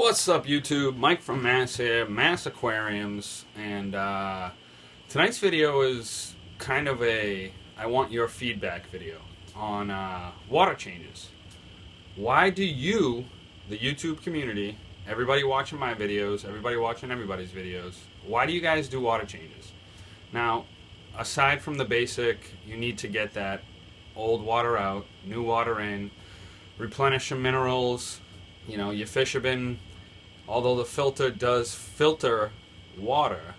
What's up, YouTube? Mike from Mass here, Mass Aquariums, and tonight's video is kind of a I want your feedback video on water changes. Why do you, the YouTube community, everybody watching my videos, everybody watching everybody's videos, why do you guys do water changes? Now, aside from the basic, you need to get that old water out, new water in, replenish your minerals. You know, your fish have been, although the filter does filter water,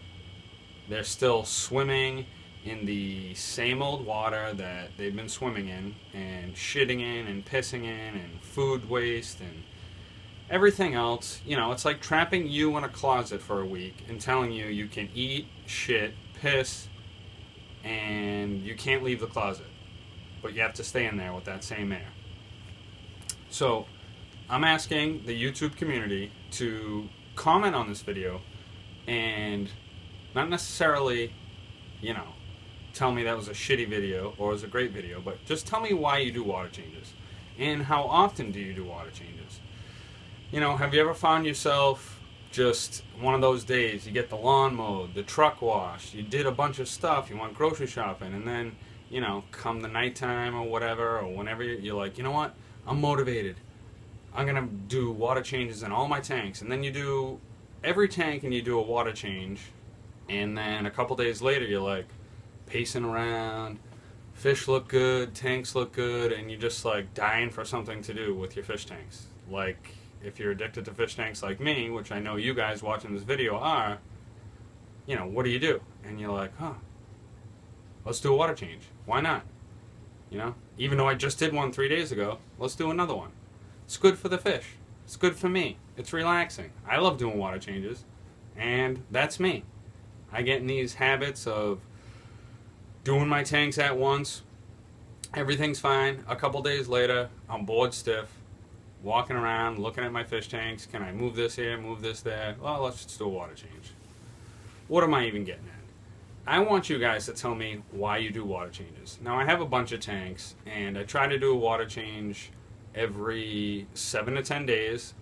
they're still swimming in the same old water that they've been swimming in and shitting in and pissing in and food waste and everything else. You know, it's like trapping you in a closet for a week and telling you you can eat, shit, piss, and you can't leave the closet. But you have to stay in there with that same air. So, I'm asking the YouTube community to comment on this video and not necessarily, you know, tell me that was a shitty video or it was a great video, but just tell me why you do water changes and how often do you do water changes. You know, have you ever found yourself just one of those days, you get the lawn mowed, the truck washed, you did a bunch of stuff, you went grocery shopping, and then, you know, come the nighttime or whatever, or whenever you're like, you know what, I'm motivated. I'm going to do water changes in all my tanks. And then you do every tank and you do a water change. And then a couple days later you're like pacing around, fish look good, tanks look good, and you're just like dying for something to do with your fish tanks. Like if you're addicted to fish tanks like me, which I know you guys watching this video are, you know, what do? And you're like, let's do a water change. Why not? You know, even though I just did one 3 days ago, let's do another one. It's good for the fish. It's good for me. It's relaxing. I love doing water changes, and that's me. I get in these habits of doing my tanks at once. Everything's fine. A couple days later, I'm bored stiff, walking around, looking at my fish tanks. Can I move this here, move this there? Well, let's just do a water change. What am I even getting at? I want you guys to tell me why you do water changes. Now, I have a bunch of tanks, and I try to do a water change every 7 to 10 days,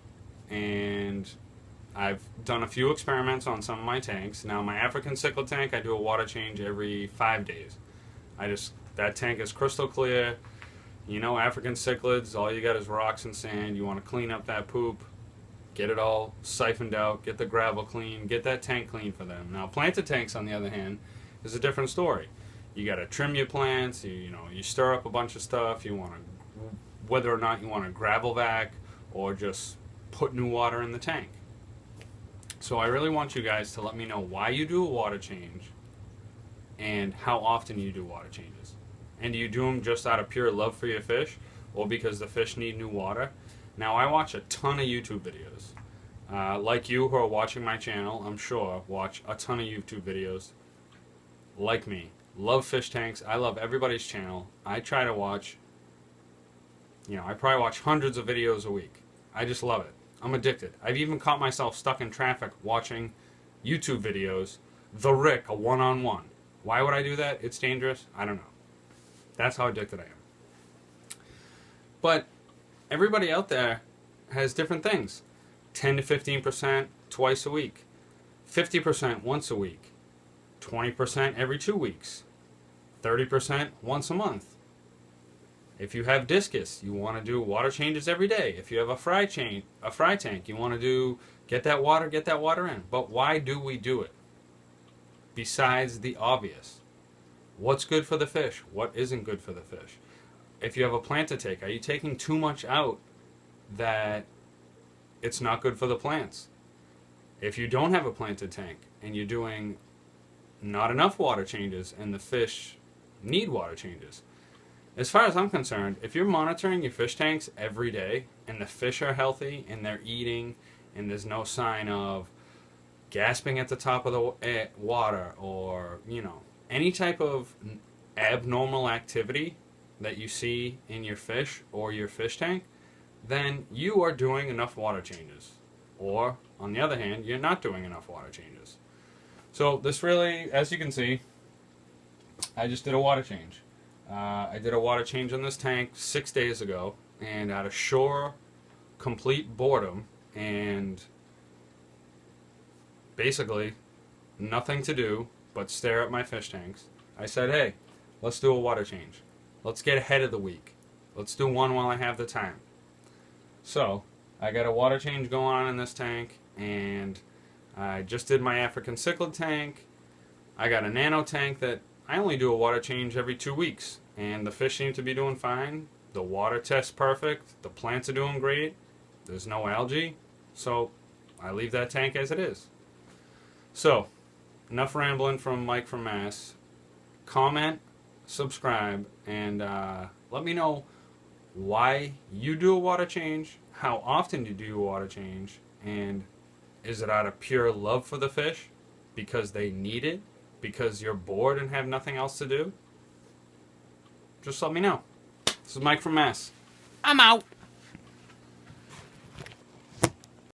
and I've done a few experiments on some of my tanks. Now my African cichlid tank, I do a water change every 5 days. That tank is crystal clear. You know, African cichlids, all you got is rocks and sand. You want to clean up that poop, get it all siphoned out, get the gravel clean, get that tank clean for them. Now planted tanks, on the other hand, is a different story. You got to trim your plants, you stir up a bunch of stuff, you want to, whether or not you want to gravel vac or just put new water in the tank. So I really want you guys to let me know why you do a water change and how often you do water changes. And do you do them just out of pure love for your fish or because the fish need new water? Now, I watch a ton of YouTube videos. Like you who are watching my channel, I'm sure, watch a ton of YouTube videos. Like me. Love fish tanks. I love everybody's channel. I try to watch, I probably watch hundreds of videos a week. I just love it. I'm addicted. I've even caught myself stuck in traffic watching YouTube videos, The Rick, a one-on-one. Why would I do that? It's dangerous. I don't know. That's how addicted I am. But everybody out there has different things. 10 to 15% twice a week. 50% once a week. 20% every 2 weeks. 30% once a month. If you have discus, you want to do water changes every day. If you have a fry tank, you want to get that water in. But why do we do it? Besides the obvious. What's good for the fish? What isn't good for the fish? If you have a planted tank, are you taking too much out that it's not good for the plants? If you don't have a planted tank and you're doing not enough water changes and the fish need water changes, as far as I'm concerned, if you're monitoring your fish tanks every day and the fish are healthy and they're eating and there's no sign of gasping at the top of the water or, any type of abnormal activity that you see in your fish or your fish tank, then you are doing enough water changes. Or, on the other hand, you're not doing enough water changes. So this really, as you can see, I just did a water change. I did a water change on this tank 6 days ago, and out of sheer complete boredom and basically nothing to do but stare at my fish tanks. I said, hey, let's do a water change. Let's get ahead of the week. Let's do one while I have the time. So, I got a water change going on in this tank, and I just did my African cichlid tank. I got a nano tank that I only do a water change every 2 weeks, and the fish seem to be doing fine. The water tests perfect. The plants are doing great. There's no algae. So, I leave that tank as it is. So, enough rambling from Mike from Mass. Comment, subscribe, and let me know why you do a water change, how often you do a water change, and is it out of pure love for the fish because they need it, because you're bored and have nothing else to do? Just let me know. This is Mike from Mass. I'm out.